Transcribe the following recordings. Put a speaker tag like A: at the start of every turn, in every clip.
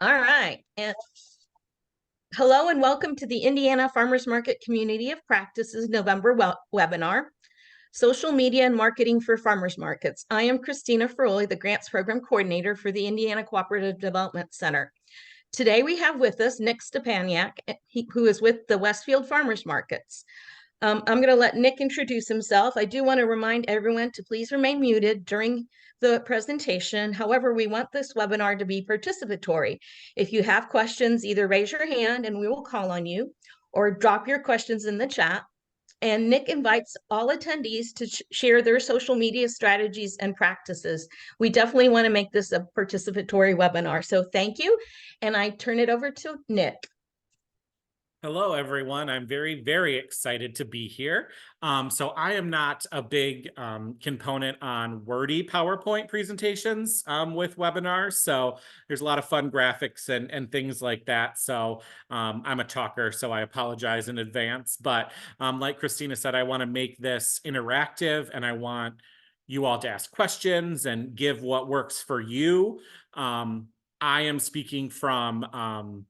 A: All right. And hello and welcome to the Indiana Farmers Market Community of Practices November webinar, Social Media and Marketing for Farmers Markets. I am Christina Ferroli, the Grants Program Coordinator for the Indiana Cooperative Development Center. Today we have with us Nick Stepaniak, who is with the Westfield Farmers Markets. I'm going to let Nick introduce himself. I do want to remind everyone to please remain muted during the presentation. However, we want this webinar to be participatory. If you have questions, either raise your hand and we will call on you, or drop your questions in the chat. And Nick invites all attendees to share their social media strategies and practices. We definitely want to make this a participatory webinar. So thank you. And I turn it over to Nick.
B: Hello, everyone. I'm very, very excited to be here. So I am not a big component on wordy PowerPoint presentations with webinars. So there's a lot of fun graphics and things like that. So I'm a talker, so I apologize in advance. But like Christina said, I want to make this interactive and I want you all to ask questions and give what works for you. I am speaking from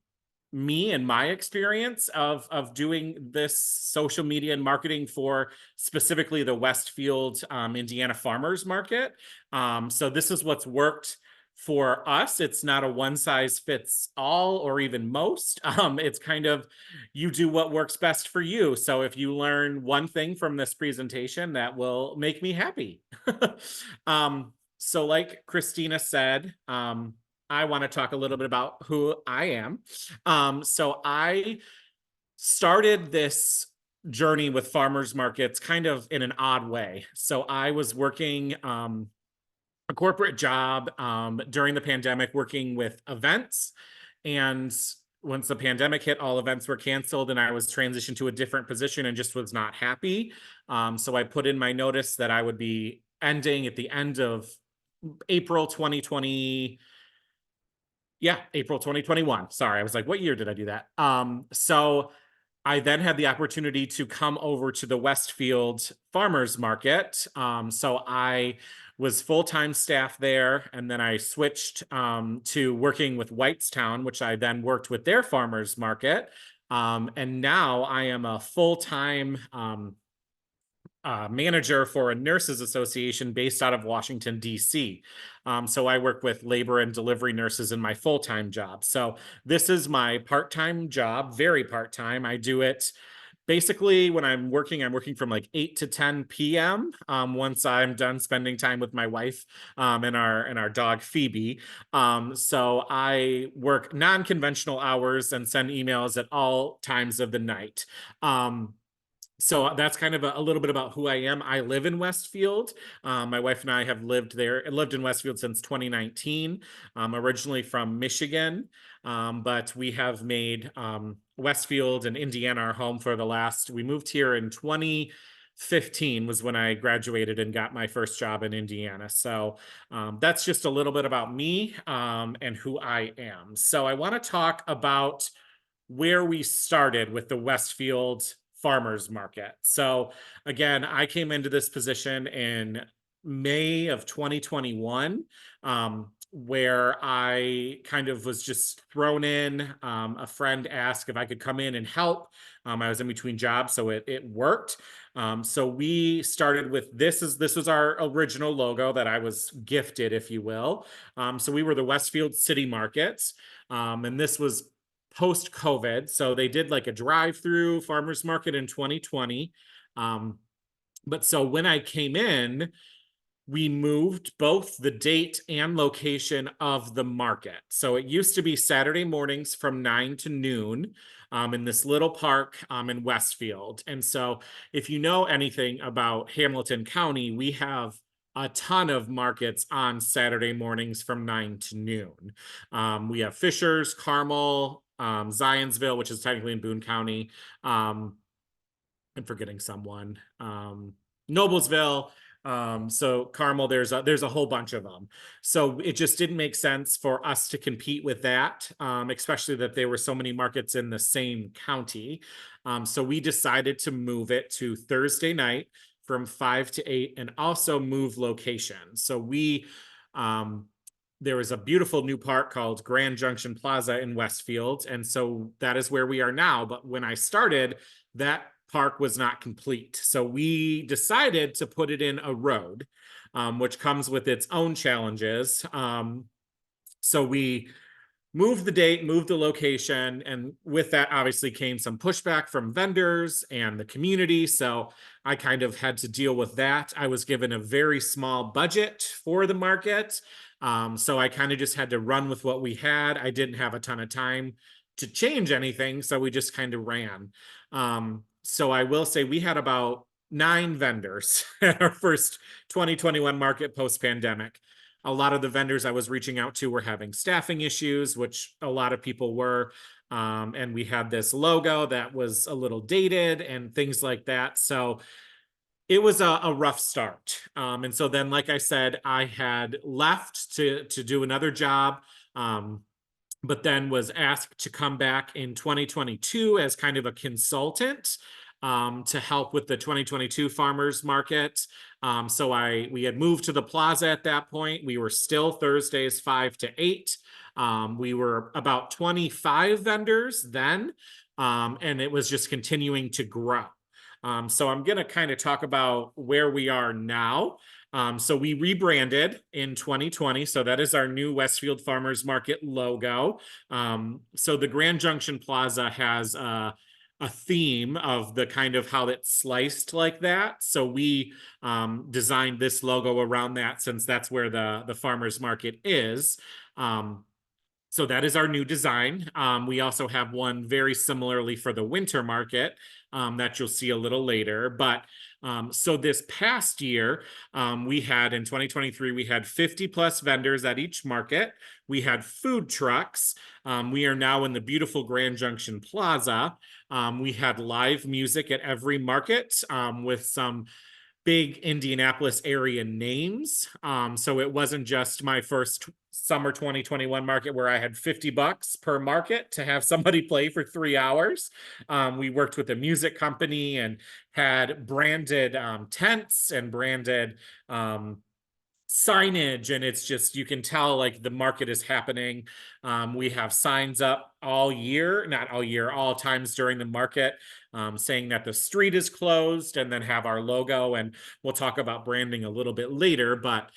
B: me and my experience of doing this social media and marketing for specifically the Westfield, Indiana Farmers Market. So this is what's worked for us. It's not a one size fits all or even most. It's kind of you do what works best for you. So if you learn one thing from this presentation, that will make me happy. So like Christina said, I want to talk a little bit about who I am. So I started this journey with farmers markets kind of in an odd way. So I was working a corporate job during the pandemic, working with events. And once the pandemic hit, all events were canceled and I was transitioned to a different position and just was not happy. So I put in my notice that I would be ending at the end of April 2020. Yeah, April 2021. Sorry, I was like, what year did I do that? So I then had the opportunity to come over to the Westfield Farmers Market. So I was full-time staff there, and then I switched to working with Whitestown, which I then worked with their farmers market. And now I am a full-time manager for a nurses association based out of Washington, D.C. So I work with labor and delivery nurses in my full-time job. So this is my part-time job, very part-time. I do it basically when I'm working from like 8 to 10 p.m. Once I'm done spending time with my wife and our dog Phoebe. So I work non-conventional hours and send emails at all times of the night. So that's kind of a little bit about who I am. I live in Westfield. My wife and I have lived in Westfield since 2019, originally from Michigan. But we have made Westfield and Indiana our home for we moved here in 2015 was when I graduated and got my first job in Indiana. So that's just a little bit about me and who I am. So I want to talk about where we started with the Westfield Farmers Market. So again, I came into this position in May of 2021, where I kind of was just thrown in. A friend asked if I could come in and help. I was in between jobs, so it worked. So we started with this was our original logo that I was gifted, if you will. So we were the Westfield City Markets, and this was post-COVID. So they did like a drive-through farmers market in 2020. But so when I came in, we moved both the date and location of the market. So it used to be Saturday mornings from 9 to noon in this little park in Westfield. And so if you know anything about Hamilton County, we have a ton of markets on Saturday mornings from 9 to noon. We have Fishers, Carmel, Zionsville, which is technically in Boone County. I'm forgetting someone. Noblesville. So Carmel, there's a whole bunch of them. So it just didn't make sense for us to compete with that, especially that there were so many markets in the same county. So we decided to move it to Thursday night from 5 to 8 and also move location. So we there was a beautiful new park called Grand Junction Plaza in Westfield. And so that is where we are now. But when I started, that park was not complete. So we decided to put it in a road, which comes with its own challenges. So we moved the date, moved the location, and with that obviously came some pushback from vendors and the community. So I kind of had to deal with that. I was given a very small budget for the market. So I kind of just had to run with what we had. I didn't have a ton of time to change anything, so we just kind of ran. So I will say we had about 9 vendors at our first 2021 market post-pandemic. A lot of the vendors I was reaching out to were having staffing issues, which a lot of people were. And we had this logo that was a little dated and things like that. So it was a rough start. And so then, like I said, I had left to do another job, but then was asked to come back in 2022 as kind of a consultant to help with the 2022 farmers market. So we had moved to the plaza at that point. We were still Thursdays 5 to 8. We were about 25 vendors then, and it was just continuing to grow. So I'm going to kind of talk about where we are now. So we rebranded in 2020. So that is our new Westfield Farmers Market logo. So the Grand Junction Plaza has a theme of the kind of how it's sliced like that. So we designed this logo around that, since that's where the farmers market is. So that is our new design. We also have one very similarly for the winter market that you'll see a little later. But so this past year, we had in 2023, we had 50 plus vendors at each market. We had food trucks. We are now in the beautiful Grand Junction Plaza. We had live music at every market with some big Indianapolis area names. So it wasn't just my first summer 2021 market where I had $50 per market to have somebody play for 3 hours. We worked with a music company and had branded tents and branded signage, and it's just, you can tell like the market is happening. We have signs up all year, not all year, all times during the market, saying that the street is closed, and then have our logo. And we'll talk about branding a little bit later, but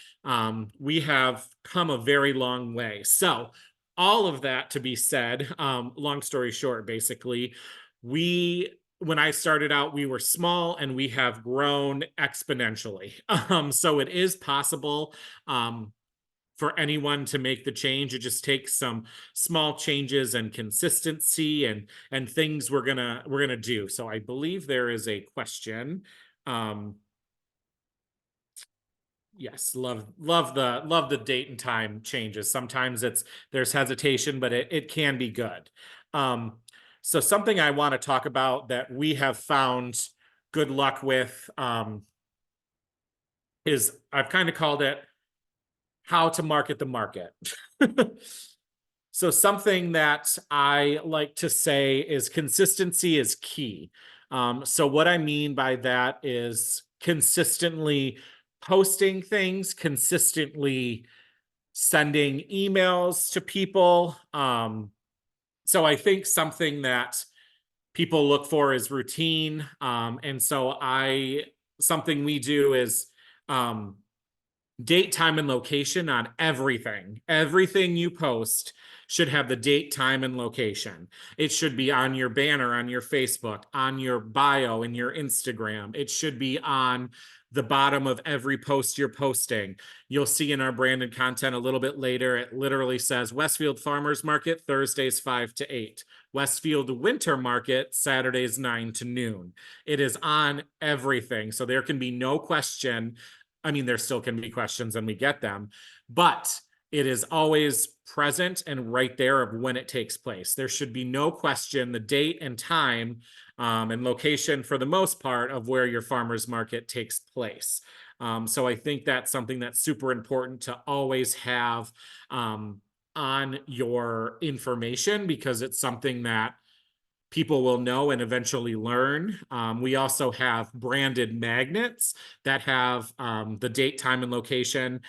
B: we have come a very long way. So all of that to be said, long story short, basically, when I started out, we were small, and we have grown exponentially. So it is possible for anyone to make the change. It just takes some small changes and consistency and things we're gonna do. So I believe there is a question. Yes, love the date and time changes. Sometimes there's hesitation, but it can be good. So something I want to talk about that we have found good luck with is, I've kind of called it how to market the market. So something that I like to say is consistency is key. So what I mean by that is consistently posting things, consistently sending emails to people. So I think something that people look for is routine. And so something we do is date, time, and location on everything. Everything you post should have the date, time, and location. It should be on your banner, on your Facebook, on your bio, in your Instagram. It should be on the bottom of every post you're posting. You'll see in our branded content a little bit later, it literally says Westfield Farmers Market, Thursdays 5 to 8. Westfield Winter Market, Saturdays 9 to noon. It is on everything. So there can be no question. I mean, there still can be questions, and we get them, but it is always present and right there of when it takes place. There should be no question, the date and time and location for the most part of where your farmer's market takes place. So I think that's something that's super important to always have on your information, because it's something that people will know and eventually learn. We also have branded magnets that have the date, time, and location.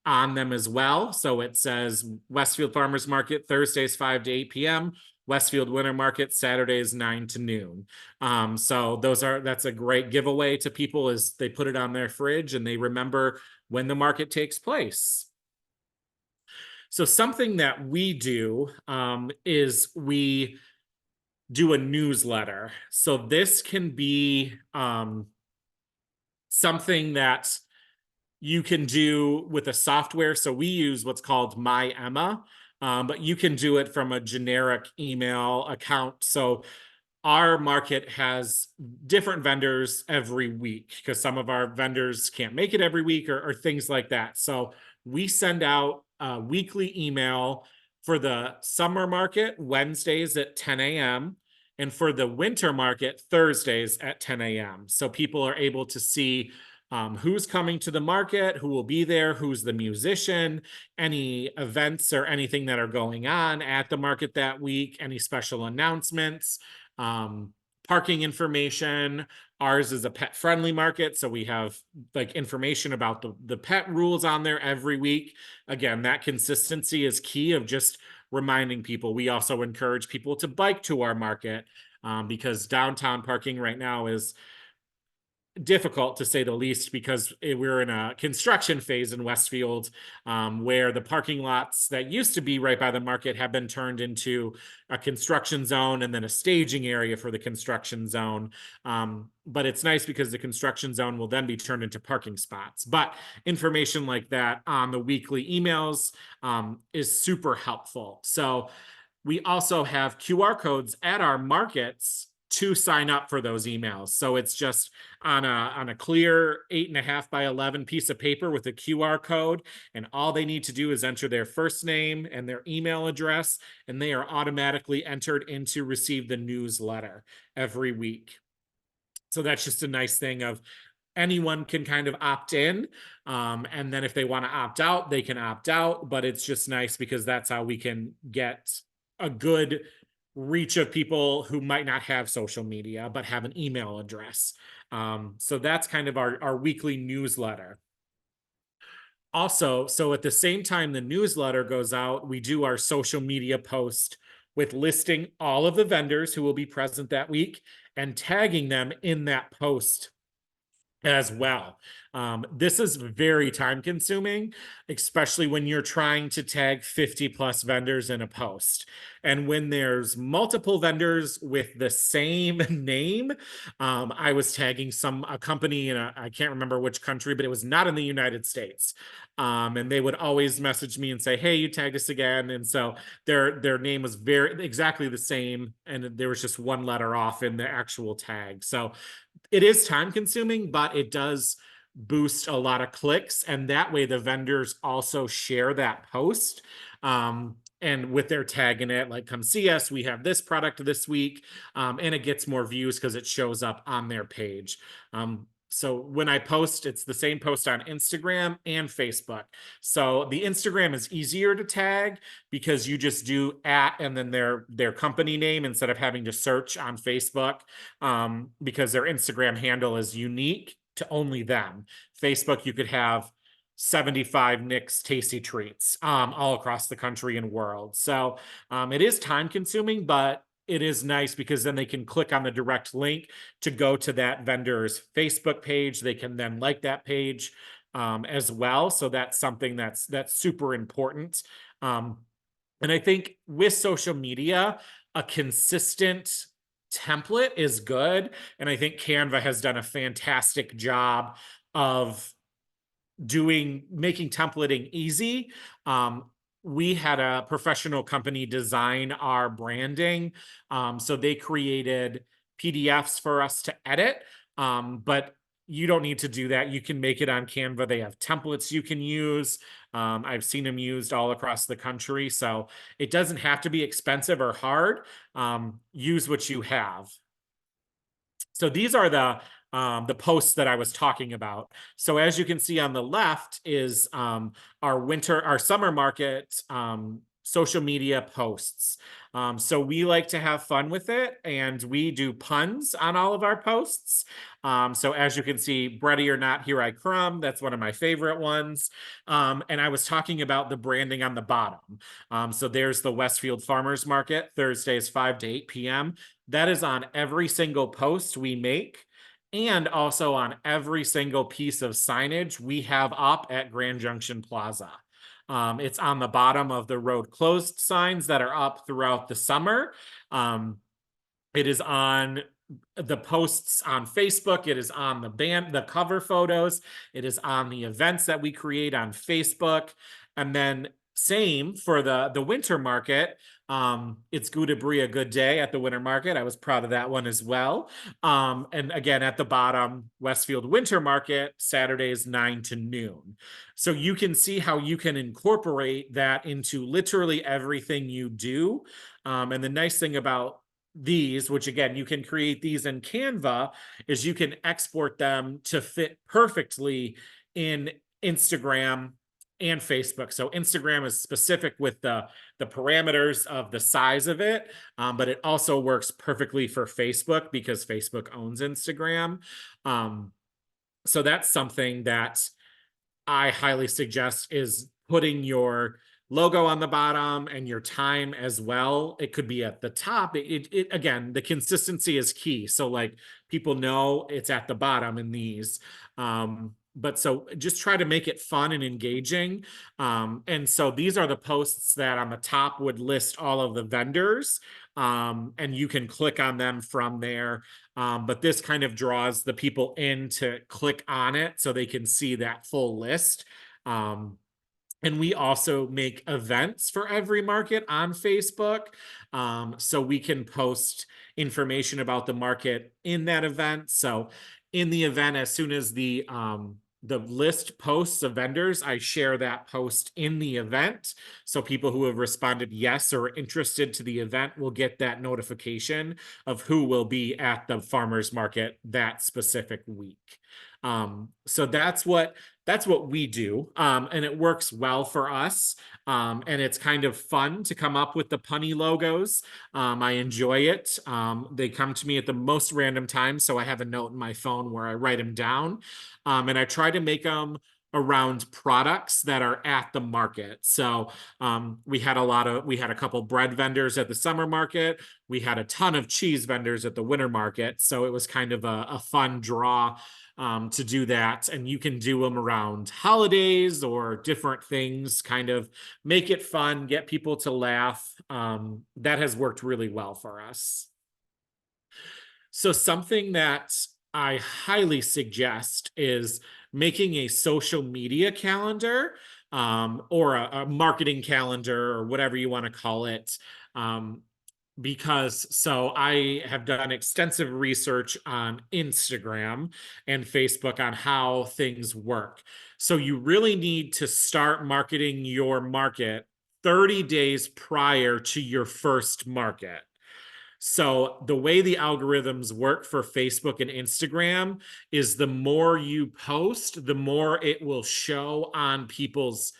B: on them as well. So it says Westfield Farmers Market, Thursdays 5 to 8 p.m., Westfield Winter Market, Saturdays 9 to noon. So that's a great giveaway to people, is they put it on their fridge and they remember when the market takes place. So something that we do is we do a newsletter. So this can be something that you can do with a software. So we use what's called MyEmma, but you can do it from a generic email account. So our market has different vendors every week because some of our vendors can't make it every week or things like that. So we send out a weekly email for the summer market Wednesdays at 10 a.m. and for the winter market Thursdays at 10 a.m. So people are able to see who's coming to the market, who will be there, who's the musician, any events or anything that are going on at the market that week, any special announcements, parking information. Ours is a pet-friendly market, so we have like information about the pet rules on there every week. Again, that consistency is key of just reminding people. We also encourage people to bike to our market because downtown parking right now is difficult, to say the least, because we're in a construction phase in Westfield where the parking lots that used to be right by the market have been turned into a construction zone and then a staging area for the construction zone. But it's nice because the construction zone will then be turned into parking spots. But information like that on the weekly emails is super helpful. So we also have QR codes at our markets to sign up for those emails. So it's just on a clear 8.5 by 11 piece of paper with a QR code. And all they need to do is enter their first name and their email address, and they are automatically entered in to receive the newsletter every week. So that's just a nice thing of anyone can kind of opt in. And then if they want to opt out, they can opt out. But it's just nice because that's how we can get a good reach of people who might not have social media but have an email address. So that's kind of our weekly newsletter. Also, so at the same time the newsletter goes out, we do our social media post with listing all of the vendors who will be present that week and tagging them in that post as well. This is very time consuming, especially when you're trying to tag 50 plus vendors in a post. And when there's multiple vendors with the same name, I was tagging a company in I can't remember which country, but it was not in the United States. And they would always message me and say, hey, you tagged us again. And so their name was exactly the same. And there was just one letter off in the actual tag. So it is time consuming, but it does boost a lot of clicks. And that way the vendors also share that post. And with their tag in it, like, come see us, we have this product this week. And it gets more views because it shows up on their page. So when I post, it's the same post on Instagram and Facebook. So the Instagram is easier to tag because you just do @ and then their company name instead of having to search on Facebook, because their Instagram handle is unique to only them. Facebook, you could have 75 Nick's Tasty Treats all across the country and world. So it is time consuming, but it is nice because then they can click on the direct link to go to that vendor's Facebook page. They can then like that page as well. So that's something that's super important. And I think with social media, a consistent template is good. And I think Canva has done a fantastic job of making templating easy. We had a professional company design our branding. So they created PDFs for us to edit, but you don't need to do that. You can make it on Canva. They have templates you can use. I've seen them used all across the country. So it doesn't have to be expensive or hard. Use what you have. So these are the posts that I was talking about. So as you can see on the left is our summer market social media posts. So we like to have fun with it, and we do puns on all of our posts. So as you can see, Ready or Not, Here I Crumb, that's one of my favorite ones. And I was talking about the branding on the bottom. So there's the Westfield Farmers Market, Thursdays 5 to 8 p.m. That is on every single post we make, and also on every single piece of signage we have up at Grand Junction Plaza. It's on the bottom of the road closed signs that are up throughout the summer. It is on the posts on Facebook. It is on the cover photos. It is on the events that we create on Facebook. And then same for the winter market. It's Gouda Brie a good day at the winter market. I was proud of that one as well. And again, at the bottom, Westfield Winter Market, Saturdays 9 to noon. So you can see how you can incorporate that into literally everything you do. And the nice thing about these, which again, you can create these in Canva, is you can export them to fit perfectly in Instagram and Facebook. So Instagram is specific with the parameters of the size of it, but it also works perfectly for Facebook because Facebook owns Instagram. So that's something that I highly suggest, is putting your logo on the bottom and your time as well. It could be at the top. It again, the consistency is key. So like people know it's at the bottom in these. But so just try to make it fun and engaging. And so these are the posts that on the top would list all of the vendors. And you can click on them from there. But this kind of draws the people in to click on it so they can see that full list. And we also make events for every market on Facebook. So we can post information about the market in that event. So in the event, as soon as the list posts of vendors, I share that post in the event. So people who have responded yes or interested to the event will get that notification of who will be at the farmers market that specific week. So that's what we do. And it works well for us. And it's kind of fun to come up with the punny logos. I enjoy it. They come to me at the most random times. So I have a note in my phone where I write them down. And I try to make them around products that are at the market. So we had a couple bread vendors at the summer market. We had a ton of cheese vendors at the winter market. So it was kind of a fun draw to do that. And you can do them around holidays or different things, kind of make it fun, get people to laugh. That has worked really well for us. So something that I highly suggest is making a social media calendar, or a marketing calendar, or whatever you want to call it. Because so I have done extensive research on Instagram and Facebook on how things work. So you really need to start marketing your market 30 days prior to your first market. So the way the algorithms work for Facebook and Instagram is the more you post, the more it will show on people's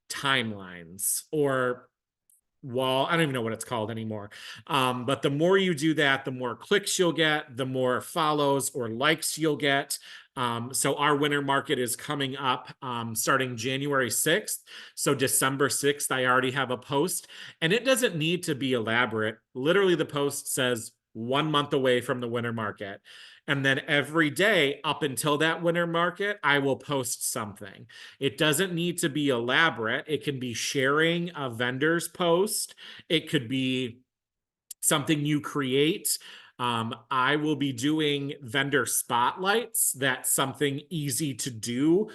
B: timelines or wall. I don't even know what it's called anymore. But the more you do that, the more clicks you'll get, the more follows or likes you'll get. So our winter market is coming up starting January 6th. So December 6th, I already have a post, and it doesn't need to be elaborate. Literally, the post says 1 month away from the winter market. And then every day up until that winter market, I will post something. It doesn't need to be elaborate. It can be sharing a vendor's post. It could be something you create. I will be doing vendor spotlights. That's something easy to do.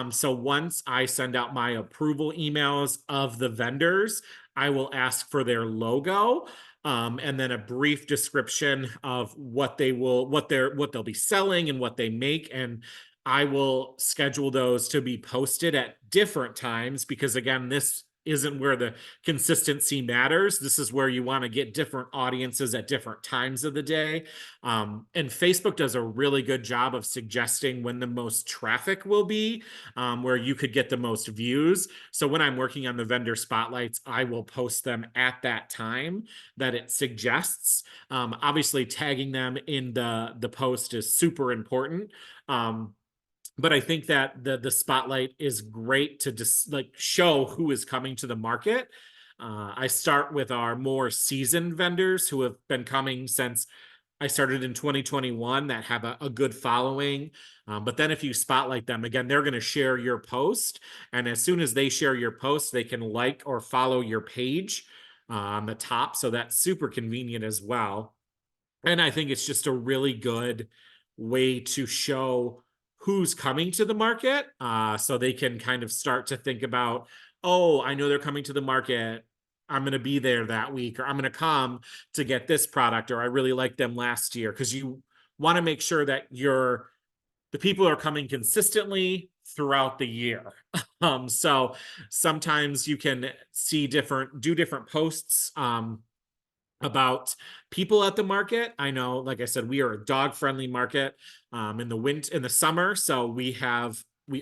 B: So once I send out my approval emails of the vendors, I will ask for their logo. And then a brief description of what they'll be selling and what they make. And I will schedule those to be posted at different times because again, this isn't where the consistency matters. This is where you want to get different audiences at different times of the day. And Facebook does a really good job of suggesting when the most traffic will be, where you could get the most views. So when I'm working on the vendor spotlights, I will post them at that time that it suggests. Obviously, tagging them in the post is super important. But I think that the spotlight is great to just like show who is coming to the market. I start with our more seasoned vendors who have been coming since I started in 2021 that have a good following. But then if you spotlight them, again, they're going to share your post. And as soon as they share your post, they can like or follow your page on the top. So that's super convenient as well. And I think it's just a really good way to show who's coming to the market, so they can kind of start to think about, oh, I know they're coming to the market. I'm going to be there that week, or I'm going to come to get this product, or I really liked them last year, because you want to make sure that the people are coming consistently throughout the year. So sometimes you can do different posts about people at the market. I know, like I said, we are a dog-friendly market in the summer. So we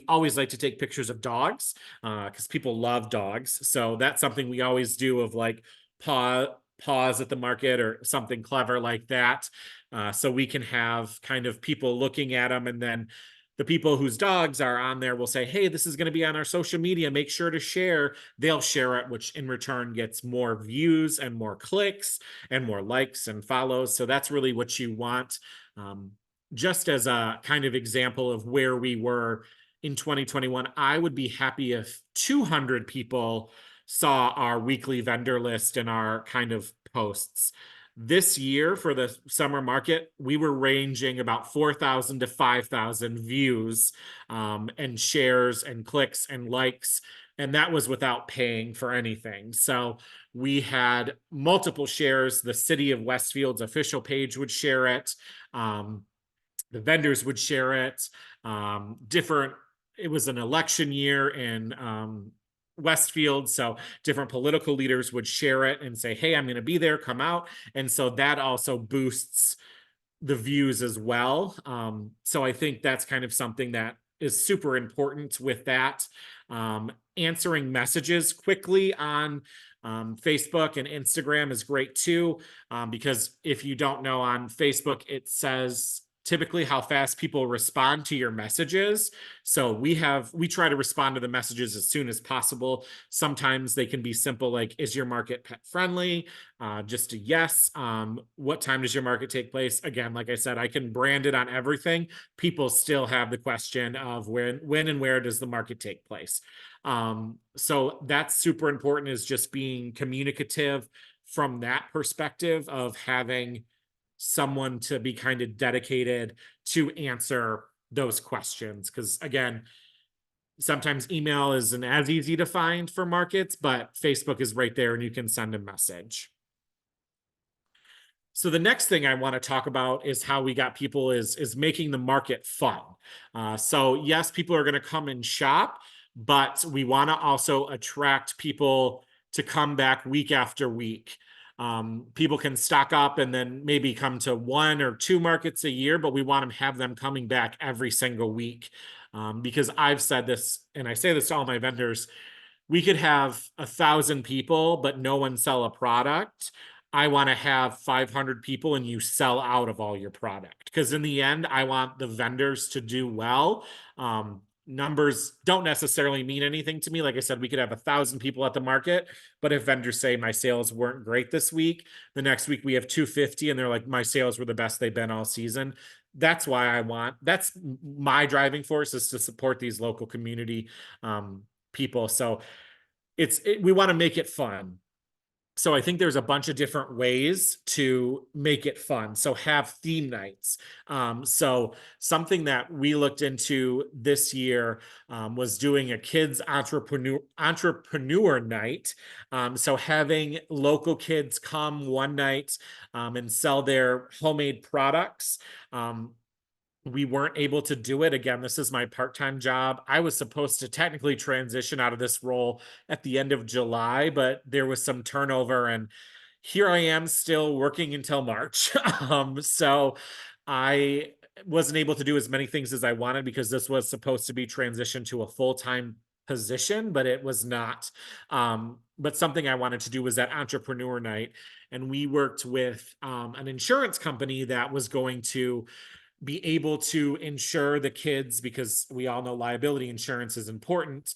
B: always like to take pictures of dogs because people love dogs. So that's something we always do, of like pause at the market or something clever like that. So we can have kind of people looking at them, and then the people whose dogs are on there will say, hey, this is going to be on our social media, make sure to share. They'll share it, which in return gets more views and more clicks and more likes and follows. So that's really what you want. Just as a kind of example of where we were in 2021, I would be happy if 200 people saw our weekly vendor list and our kind of posts. This year for the summer market, we were ranging about 4,000 to 5,000 views and shares and clicks and likes. And that was without paying for anything. So we had multiple shares. The City of Westfield's official page would share it. The vendors would share it. It was an election year in Westfield, so different political leaders would share it and say, hey, I'm going to be there, come out. And so that also boosts the views as well. So I think that's kind of something that is super important with that. Answering messages quickly on Facebook and Instagram is great too, because if you don't know, on Facebook, it says typically how fast people respond to your messages. So we try to respond to the messages as soon as possible. Sometimes they can be simple, like, is your market pet friendly? Just a yes. What time does your market take place? Again, like I said, I can brand it on everything. People still have the question of when and where does the market take place? So that's super important, is just being communicative from that perspective of having someone to be kind of dedicated to answer those questions. Because again, sometimes email isn't as easy to find for markets, but Facebook is right there and you can send a message. So the next thing I want to talk about is how we got people is making the market fun. So yes, people are going to come and shop, but we want to also attract people to come back week after week. People can stock up and then maybe come to 1 or 2 markets a year, but we want to have them coming back every single week. Because I've said this, and I say this to all my vendors, we could have 1,000 people, but no one sell a product. I want to have 500 people and you sell out of all your product. Because in the end, I want the vendors to do well. Numbers don't necessarily mean anything to me. Like I said, we could have 1,000 people at the market, but if vendors say my sales weren't great this week, the next week we have 250 and they're like, my sales were the best they've been all season. That's my driving force, is to support these local community people. So we want to make it fun. So I think there's a bunch of different ways to make it fun. So have theme nights. So something that we looked into this year was doing a kids entrepreneur night. So having local kids come one night and sell their homemade products. we weren't able to do it. Again, this is my part-time job. I was supposed to technically transition out of this role at the end of July, but there was some turnover, and here I am still working until March. So I wasn't able to do as many things as I wanted because this was supposed to be transitioned to a full-time position, but it was not. But something I wanted to do was that entrepreneur night. And we worked with an insurance company that was going to be able to insure the kids, because we all know liability insurance is important,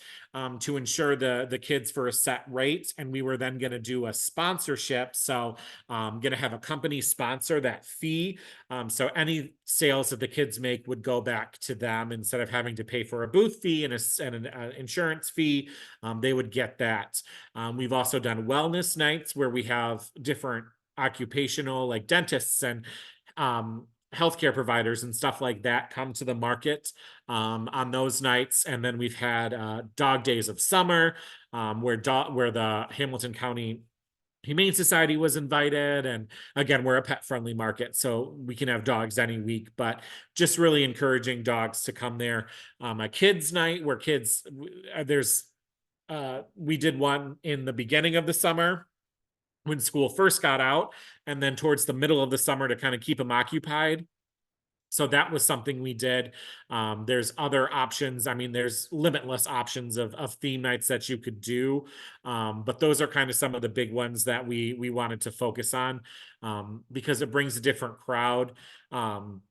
B: to insure the kids for a set rate. And we were then going to do a sponsorship. So going to have a company sponsor that fee. So any sales that the kids make would go back to them instead of having to pay for a booth fee and an insurance fee. They would get that. We've also done wellness nights where we have different occupational, like dentists and healthcare providers and stuff like that come to the market on those nights. And then we've had Dog Days of Summer, where the Hamilton County Humane Society was invited. And again, we're a pet friendly market, so we can have dogs any week, but just really encouraging dogs to come there. A kids night where kids, we did one in the beginning of the summer when school first got out, and then towards the middle of the summer to kind of keep them occupied. So that was something we did. There's other options. I mean, there's limitless options of theme nights that you could do. But those are kind of some of the big ones that we wanted to focus on, because it brings a different crowd. And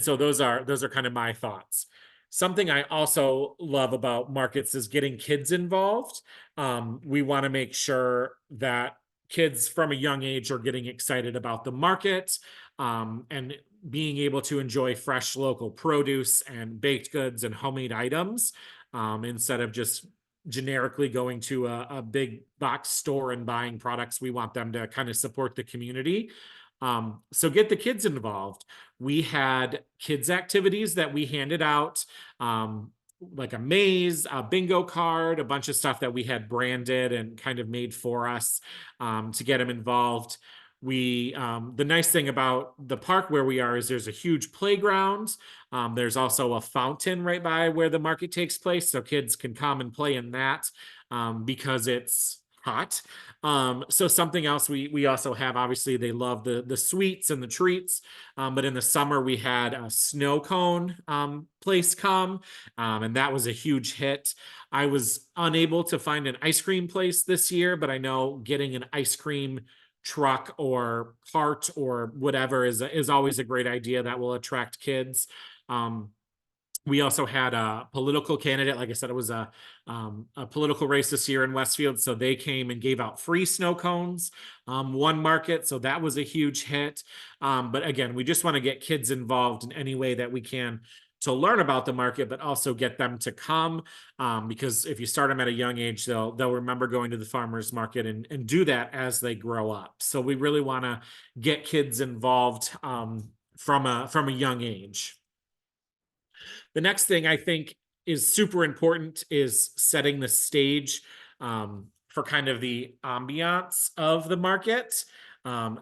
B: so those are kind of my thoughts. Something I also love about markets is getting kids involved. We want to make sure that kids from a young age are getting excited about the market, and being able to enjoy fresh local produce and baked goods and homemade items, instead of just generically going to a big box store and buying products. We want them to kind of support the community. So get the kids involved. We had kids activities that we handed out, like a maze, a bingo card, a bunch of stuff that we had branded and kind of made for us, to get them involved. The nice thing about the park where we are is there's a huge playground. There's also a fountain right by where the market takes place, so kids can come and play in that, because it's hot. So something else we also have, obviously they love the sweets and the treats, but in the summer we had a snow cone place come, and that was a huge hit. I was unable to find an ice cream place this year, but I know getting an ice cream truck or cart or whatever is always a great idea that will attract kids. We also had a political candidate. Like I said, it was a political race this year in Westfield. So they came and gave out free snow cones, one market. So that was a huge hit. But again, we just want to get kids involved in any way that we can to learn about the market, but also get them to come, because if you start them at a young age, they'll remember going to the farmers market and do that as they grow up. So we really want to get kids involved, from a young age. The next thing I think is super important is setting the stage, for kind of the ambiance of the market.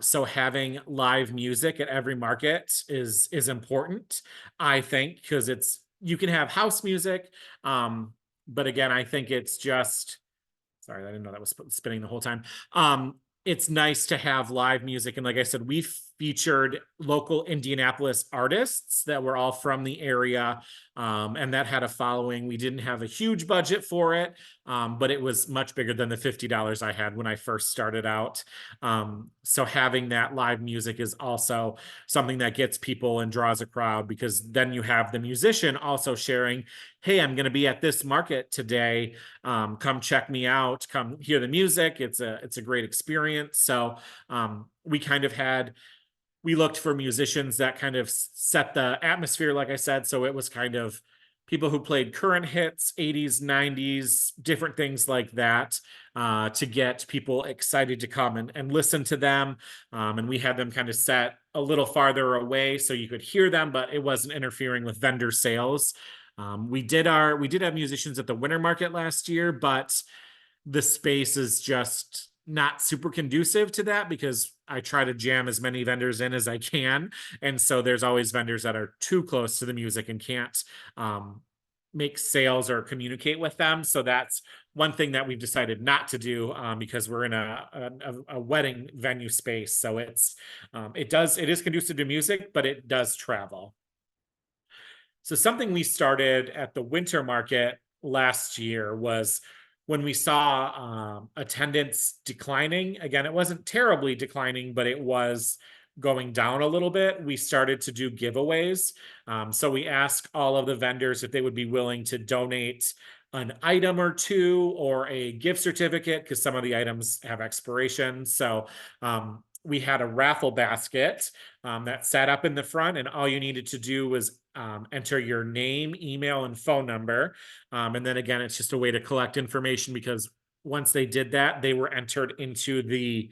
B: So having live music at every market is important, I think, because you can have house music, but again, I think it's just, sorry, I didn't know that was spinning the whole time. It's nice to have live music. And like I said, we featured local Indianapolis artists that were all from the area, and that had a following. We didn't have a huge budget for it, but it was much bigger than the $50 I had when I first started out. So having that live music is also something that gets people and draws a crowd, because then you have the musician also sharing, hey, I'm going to be at this market today. Come check me out. Come hear the music. It's a great experience. So we looked for musicians that kind of set the atmosphere, like I said. So it was kind of people who played current hits, 80s, 90s, different things like that, to get people excited to come and listen to them. And we had them kind of set a little farther away so you could hear them, but it wasn't interfering with vendor sales. We did have musicians at the winter market last year, but the space is just not super conducive to that because I try to jam as many vendors in as I can. And so there's always vendors that are too close to the music and can't make sales or communicate with them. So that's one thing that we've decided not to do because we're in a wedding venue space. So it is conducive to music, but it does travel. So something we started at the winter market last year was when we saw attendance declining. Again, it wasn't terribly declining, but it was going down a little bit. We started to do giveaways. So we asked all of the vendors if they would be willing to donate an item or two or a gift certificate because some of the items have expiration. So we had a raffle basket that sat up in the front, and all you needed to do was enter your name, email, and phone number. And then again, it's just a way to collect information because once they did that, they were entered into the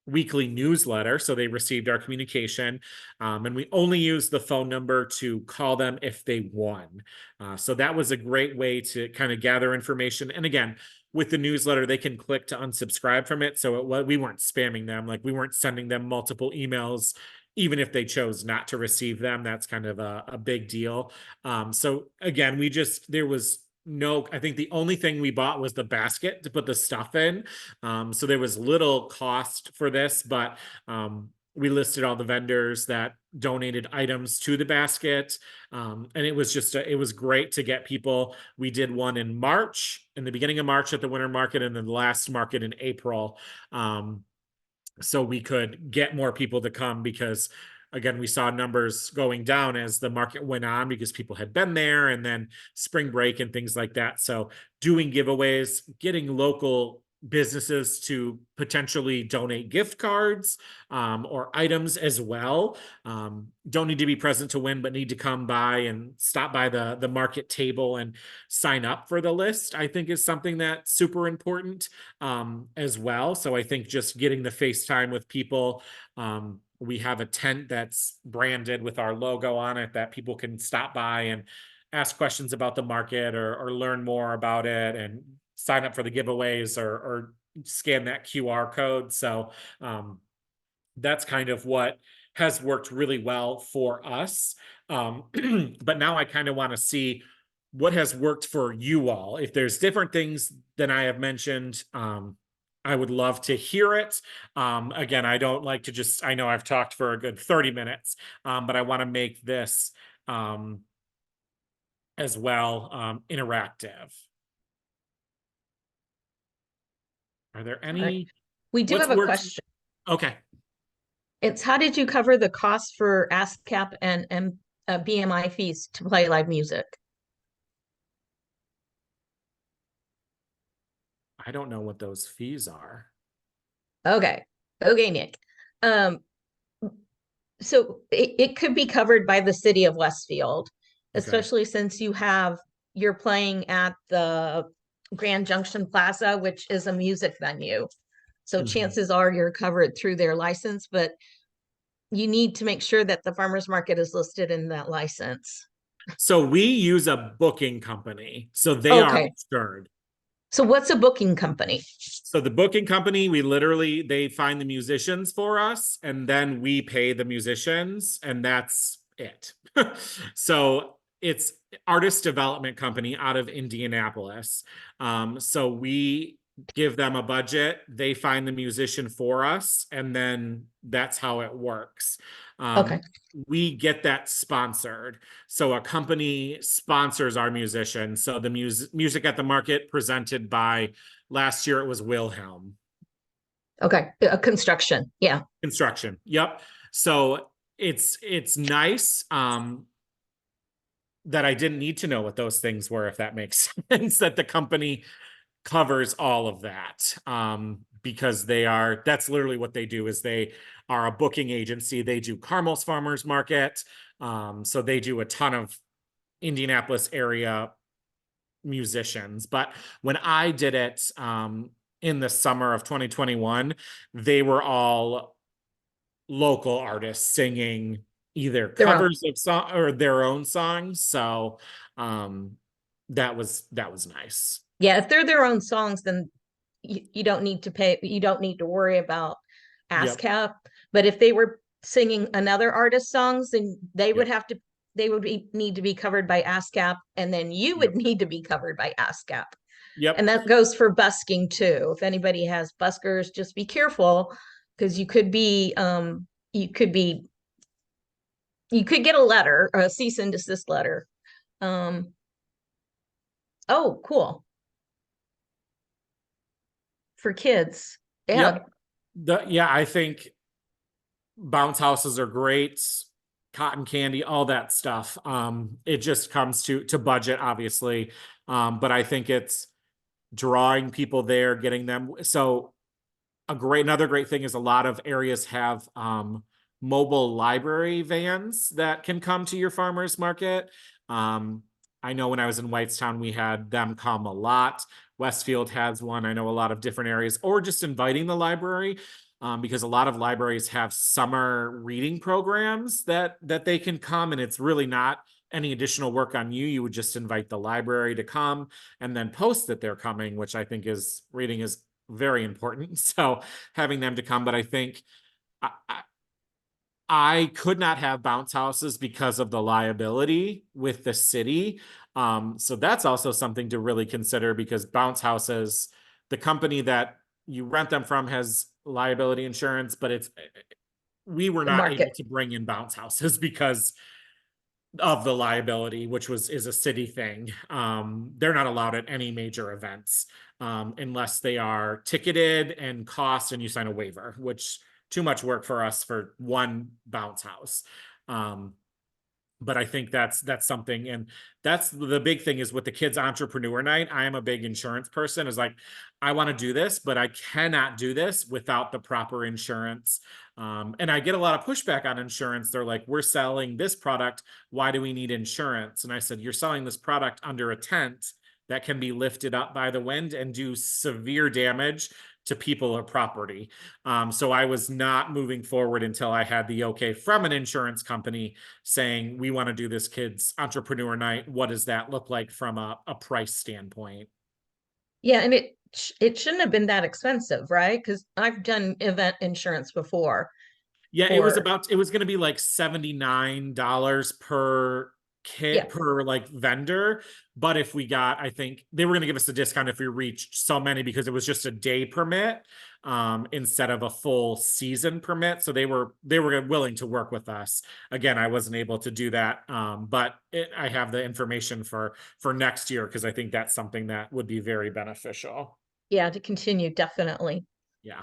B: weekly newsletter. So they received our communication. And we only used the phone number to call them if they won. So that was a great way to kind of gather information. And again, with the newsletter, they can click to unsubscribe from it. So we weren't spamming them. Like we weren't sending them multiple emails, even if they chose not to receive them. That's kind of a big deal. So again, there was no, I think the only thing we bought was the basket to put the stuff in. So there was little cost for this, but we listed all the vendors that donated items to the basket. And it was it was great to get people. We did one in March, in the beginning of March at the winter market, and then the last market in April. So we could get more people to come because again, we saw numbers going down as the market went on because people had been there and then spring break and things like that. So doing giveaways, getting local businesses to potentially donate gift cards or items as well. Don't need to be present to win, but need to come by and stop by the market table and sign up for the list, I think is something that's super important as well. So I think just getting the FaceTime with people. We have a tent that's branded with our logo on it that people can stop by and ask questions about the market or learn more about it and sign up for the giveaways or scan that QR code. So that's kind of what has worked really well for us. But now I kind of want to see what has worked for you all. If there's different things than I have mentioned, I would love to hear it. Again, I don't like to I know I've talked for a good 30 minutes, but I want to make this as well interactive. Are there any?
A: Right. We do have a question.
B: Okay.
A: It's how did you cover the cost for ASCAP and BMI fees to play live music?
B: I don't know what those fees are.
A: Okay, Nick. So it could be covered by the city of Westfield, especially since you're playing at the Grand Junction Plaza, which is a music venue. So chances are you're covered through their license, but you need to make sure that the farmers market is listed in that license.
B: So we use a booking company. So they are insured.
A: So what's a booking company?
B: So the booking company, they find the musicians for us and then we pay the musicians and that's it. So it's artist development company out of Indianapolis. So we give them a budget, they find the musician for us, and then that's how it works. We get that sponsored. So a company sponsors our musicians. So the music at the market presented by, last year it was Wilhelm.
A: Okay, construction. Yeah.
B: Construction. Yep. So it's nice that I didn't need to know what those things were, if that makes sense, that the company covers all of that because that's literally what they do. Is they are a booking agency. They do Carmel's Farmers Market. So they do a ton of Indianapolis area musicians. But when I did it in the summer of 2021, they were all local artists singing either covers of song or their own songs. So that was nice.
A: Yeah, if they're their own songs, then you don't need to pay, you don't need to worry about
B: Yep.
A: ASCAP. But if they were singing another artist's songs, then they would
B: Yep.
A: have to, need to be covered by ASCAP, and then you would
B: Yep.
A: need to be covered by ASCAP. And
B: Yep.
A: that goes for busking too. If anybody has buskers, just be careful, because you could be, you could get a letter, a cease and desist letter. Um, oh, cool. For kids. Yeah.
B: Yep. Yeah, I think bounce houses are great, cotton candy, all that stuff. It just comes to budget, obviously. But I think it's drawing people there, getting them. So another great thing is a lot of areas have mobile library vans that can come to your farmers market. Um, I know when I was in Whitestown, we had them come a lot. Westfield has one. I know a lot of different areas, or just inviting the library, because a lot of libraries have summer reading programs that they can come, and it's really not any additional work on you. You would just invite the library to come and then post that they're coming, which I think is reading is very important. So having them to come, but I think I could not have bounce houses because of the liability with the city. So that's also something to really consider, because bounce houses, the company that you rent them from has liability insurance, but we were
A: The
B: not
A: market.
B: able to bring in bounce houses because of the liability, which is a city thing. They're not allowed at any major events, unless they are ticketed and cost, and you sign a waiver, which too much work for us for one bounce house. Um, but I think that's something, and that's the big thing is with the kids entrepreneur night. I am a big insurance person. Is like, I want to do this, but I cannot do this without the proper insurance. And I get a lot of pushback on insurance. They're like, we're selling this product. Why do we need insurance? And I said, you're selling this product under a tent that can be lifted up by the wind and do severe damage to people or property. So I was not moving forward until I had the okay from an insurance company saying, we want to do this kids entrepreneur night. What does that look like from a price standpoint?
A: Yeah, and it shouldn't have been that expensive, right? Because I've done event insurance before
B: Yeah,
A: for,
B: it was going to be like $79 per
A: yeah.
B: kit per like vendor. But if we got, I think they were going to give us a discount if we reached so many, because it was just a day permit, instead of a full season permit. So they were willing to work with us. Again, I wasn't able to do that. But I have the information for next year, because I think that's something that would be very beneficial.
A: Yeah, to continue, definitely.
B: Yeah.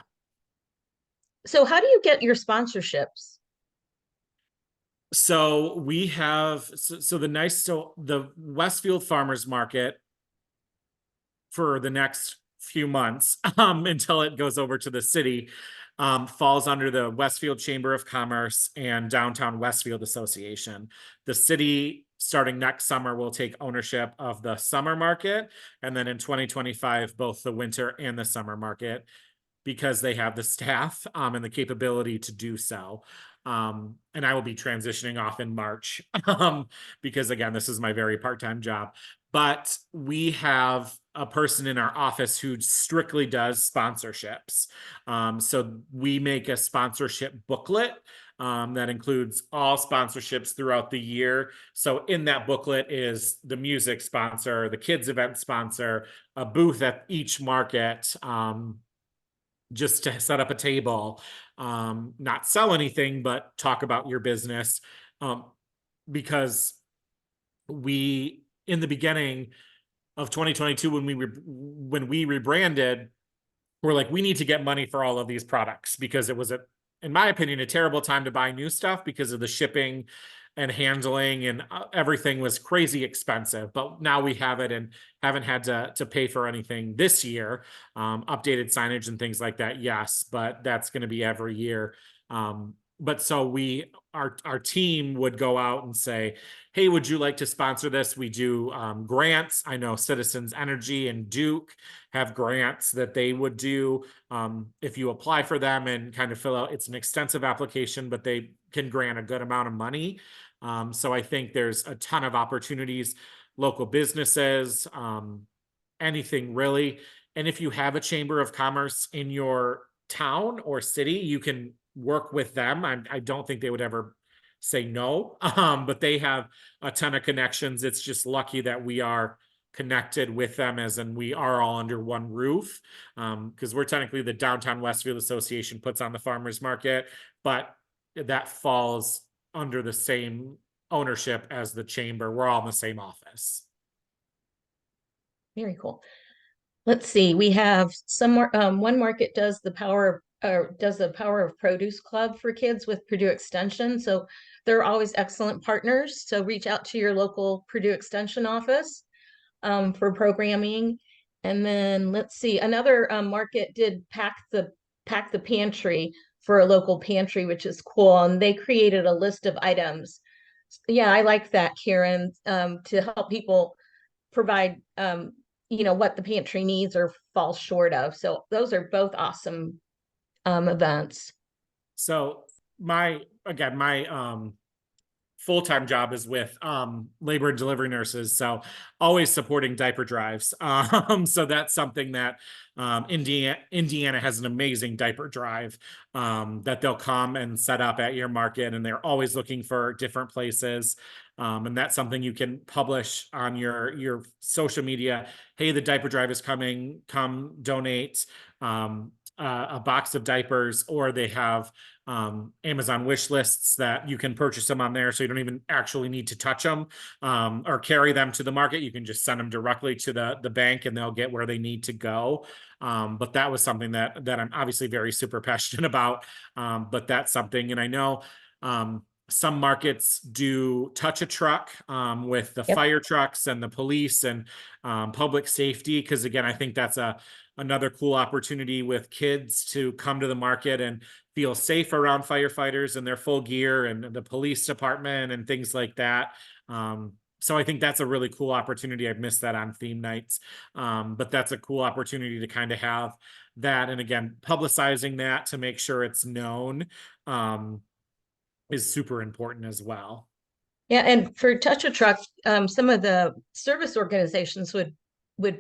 A: So how do you get your sponsorships?
B: So we have so the Westfield Farmers Market for the next few months, until it goes over to the city, falls under the Westfield Chamber of Commerce and Downtown Westfield Association. The city, starting next summer, will take ownership of the summer market, and then in 2025, both the winter and the summer market, because they have the staff, and the capability to do so. And I will be transitioning off in March, because again, this is my very part-time job. But we have a person in our office who strictly does sponsorships. So we make a sponsorship booklet, that includes all sponsorships throughout the year. So in that booklet is the music sponsor, the kids event sponsor, a booth at each market, just to set up a table, not sell anything, but talk about your business. Because in the beginning of 2022, when we rebranded, we're like, we need to get money for all of these products, because it was in my opinion, a terrible time to buy new stuff because of the shipping and handling, and everything was crazy expensive. But now we have it and haven't had to pay for anything this year. Updated signage and things like that, yes, but that's going to be every year. But so our team would go out and say, hey, would you like to sponsor this? We do grants. I know Citizens Energy and Duke have grants that they would do. If you apply for them and kind of fill out, it's an extensive application, but they can grant a good amount of money. So I think there's a ton of opportunities, local businesses, anything really. And if you have a chamber of commerce in your town or city, you can work with them. I don't think they would ever say no, but they have a ton of connections. It's just lucky that we are connected with them, as in we are all under one roof, because we're technically the Downtown Westfield Association puts on the farmers market, but that falls under the same ownership as the chamber. We're all in the same office.
A: Very cool. Let's see, we have some more, one market does the Power of Produce Club for kids with Purdue Extension. So they're always excellent partners. So reach out to your local Purdue Extension office for programming. And then let's see, another market did Pack the Pantry for a local pantry, which is cool. And they created a list of items. Yeah, I like that, Karen, to help people provide what the pantry needs or falls short of. So those are both awesome events.
B: So my full-time job is with labor and delivery nurses, so always supporting diaper drives. So that's something that Indiana has an amazing diaper drive that they'll come and set up at your market, and they're always looking for different places. And that's something you can publish on your social media. Hey, the diaper drive is coming, come donate a box of diapers. Or they have Amazon wish lists that you can purchase them on there, so you don't even actually need to touch them or carry them to the market. You can just send them directly to the bank, and they'll get where they need to go. But that was something that I'm obviously very super passionate about. But that's something, and I know some markets do touch a truck with the fire trucks and the police and public safety, because again, I think that's another cool opportunity with kids to come to the market and feel safe around firefighters and their full gear and the police department and things like that. So I think that's a really cool opportunity. I've missed that on theme nights, but that's a cool opportunity to kind of have that. And again, publicizing that to make sure it's known is super important as well.
A: Yeah, and for Touch a Truck, some of the service organizations would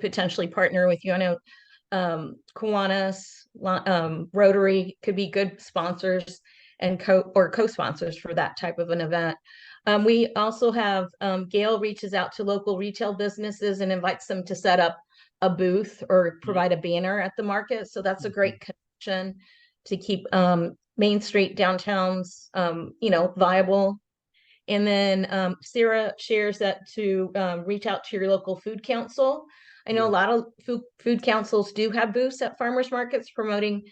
A: potentially partner with you. I know Kiwanis, Rotary could be good sponsors and co-sponsors for that type of an event. We also have Gail reaches out to local retail businesses and invites them to set up a booth or provide a banner at the market. So that's a great connection to keep Main Street downtowns, viable. And then Sarah shares that to reach out to your local food council. I know a lot of food councils do have booths at farmers markets promoting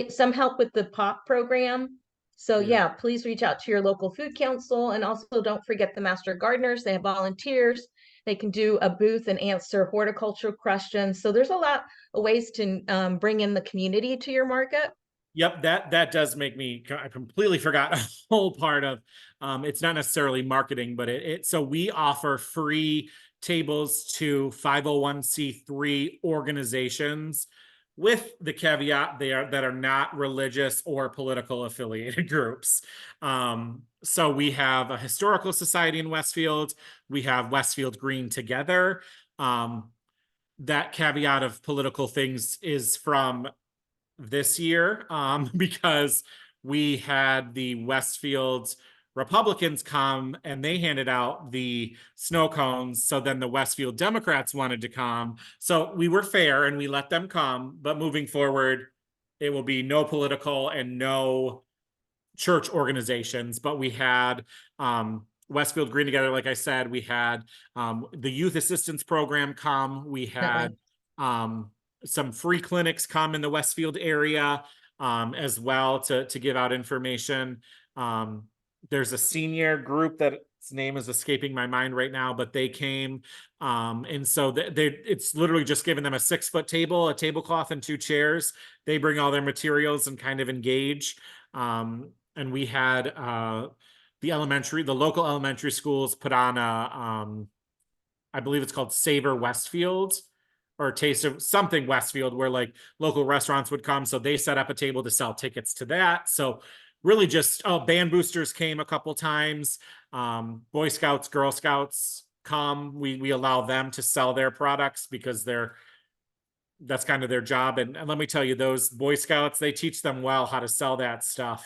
A: some help with the POP program. So yeah, please reach out to your local food council, and also don't forget the master gardeners. They have volunteers. They can do a booth and answer horticultural questions. So there's a lot of ways to bring in the community to your market.
B: Yep, that does make me, I completely forgot a whole part of it's not necessarily marketing, but so we offer free tables to 501c3 organizations, with the caveat that are not religious or political affiliated groups. So we have a historical society in Westfield. We have Westfield Green Together. That caveat of political things is from this year because we had the Westfield Republicans come and they handed out the snow cones. So then the Westfield Democrats wanted to come. So we were fair and we let them come. But moving forward, it will be no political and no church organizations. But we had Westfield Green Together, like I said, we had the youth assistance program come. We had some free clinics come in the Westfield area as well to give out information. There's a senior group that its name is escaping my mind right now, but they came. And so it's literally just giving them a 6-foot table, a tablecloth, and 2 chairs. They bring all their materials and kind of engage. And we had the local elementary schools put on I believe it's called Savor Westfield, or Taste of something Westfield, where like local restaurants would come. So they set up a table to sell tickets to that. So really just, band boosters came a couple times. Boy Scouts, Girl Scouts come. We allow them to sell their products because they're that's kind of their job. And let me tell you, those Boy Scouts, they teach them well how to sell that stuff.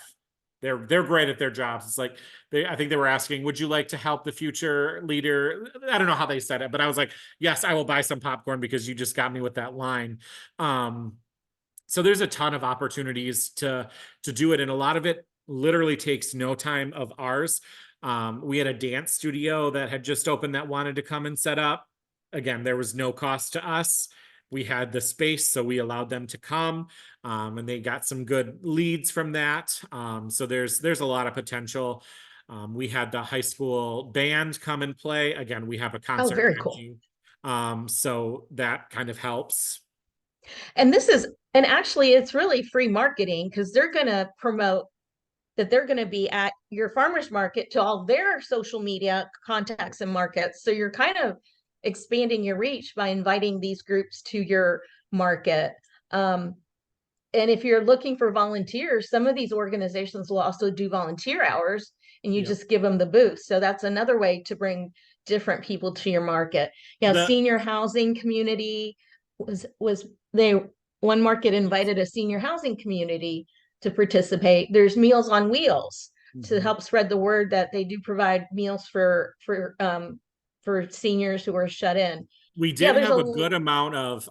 B: They're great at their jobs. It's like I think they were asking, would you like to help the future leader? I don't know how they said it, but I was like, yes, I will buy some popcorn because you just got me with that line. So there's a ton of opportunities to do it, and a lot of it literally takes no time of ours. We had a dance studio that had just opened that wanted to come and set up. Again, there was no cost to us. We had the space, so we allowed them to come, and they got some good leads from that. So there's a lot of potential. We had the high school band come and play. Again, we have a concert
A: very cool.
B: venue. So that kind of helps.
A: And and actually it's really free marketing because they're going to promote that they're going to be at your farmers market to all their social media contacts and markets. So you're kind of expanding your reach by inviting these groups to your market. And if you're looking for volunteers, some of these organizations will also do volunteer hours, and you just give them the booth. So that's another way to bring different people to your market. Senior housing community one market invited a senior housing community to participate. There's Meals on Wheels to help spread the word that they do provide meals for seniors who are shut in.
B: We did have a good amount of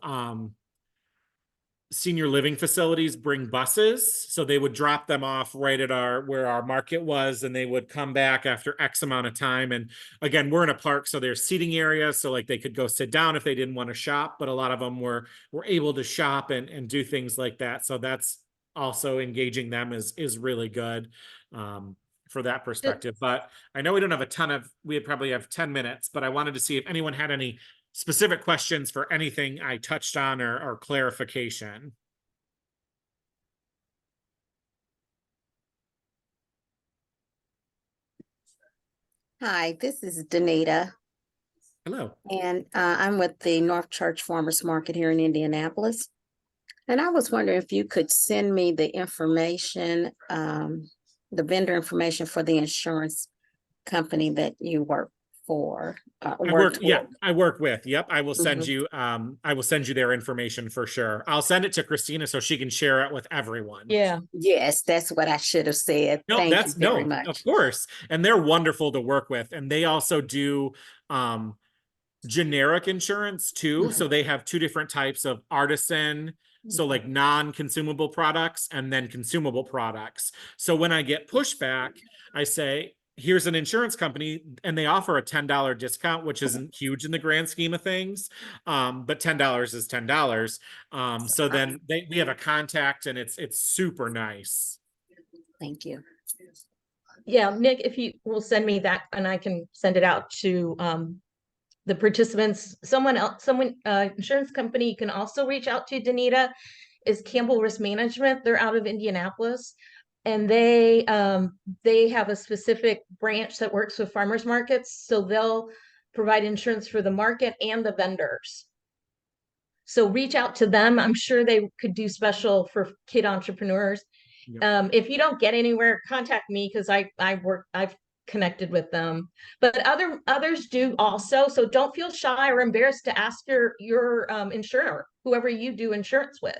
B: senior living facilities bring buses, so they would drop them off right at where our market was, and they would come back after X amount of time. And again, we're in a park, so there's seating areas, so like they could go sit down if they didn't want to shop, but a lot of them were able to shop and do things like that. So that's also engaging them is really good for that perspective. But I know we don't have we probably have 10 minutes, but I wanted to see if anyone had any specific questions for anything I touched on or clarification.
C: Hi, this is Danita.
B: Hello.
C: And I'm with the North Church Farmers Market here in Indianapolis. And I was wondering if you could send me the information, the vendor information for the insurance company that you work for.
B: I work with. Yep. I will send you their information for sure. I'll send it to Christina so she can share it with everyone.
A: Yeah.
C: Yes, that's what I should have said.
B: No,
C: Thank you very much.
B: Of course. And they're wonderful to work with. And they also do generic insurance too. So they have two different types of artisan, so like non-consumable products and then consumable products. So when I get pushback, I say, here's an insurance company, and they offer a $10 discount, which isn't huge in the grand scheme of things. But $10 is $10. So then we have a contact, and it's super nice.
C: Thank you.
A: Yeah, Nick, if you will send me that, and I can send it out to the participants. Insurance company you can also reach out to, Danita, is Campbell Risk Management. They're out of Indianapolis, and they have a specific branch that works with farmers markets. So they'll provide insurance for the market and the vendors. So reach out to them. I'm sure they could do special for kid entrepreneurs. Yep. If you don't get anywhere, contact me because I've connected with them, but others do also. So don't feel shy or embarrassed to ask your insurer, whoever you do insurance with.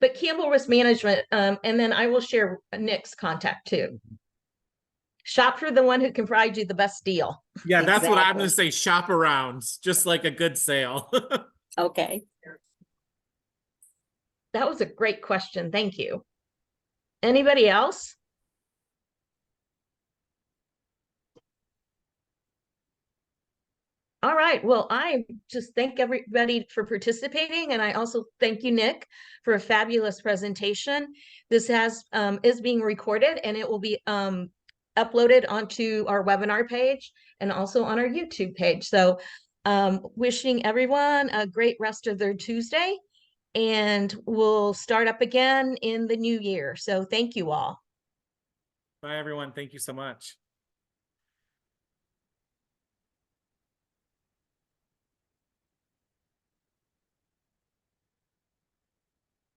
A: But Campbell Risk Management, and then I will share Nick's contact too. Shop for the one who can provide you the best deal.
B: Yeah, that's exactly what I'm going to say. Shop around, just like a good sale.
C: Okay.
A: That was a great question. Thank you. Anybody else? All right. Well, I just thank everybody for participating. And I also thank you, Nick, for a fabulous presentation. This is being recorded, and it will be uploaded onto our webinar page and also on our YouTube page. So wishing everyone a great rest of their Tuesday, and we'll start up again in the new year. So thank you all.
B: Bye, everyone. Thank you so much.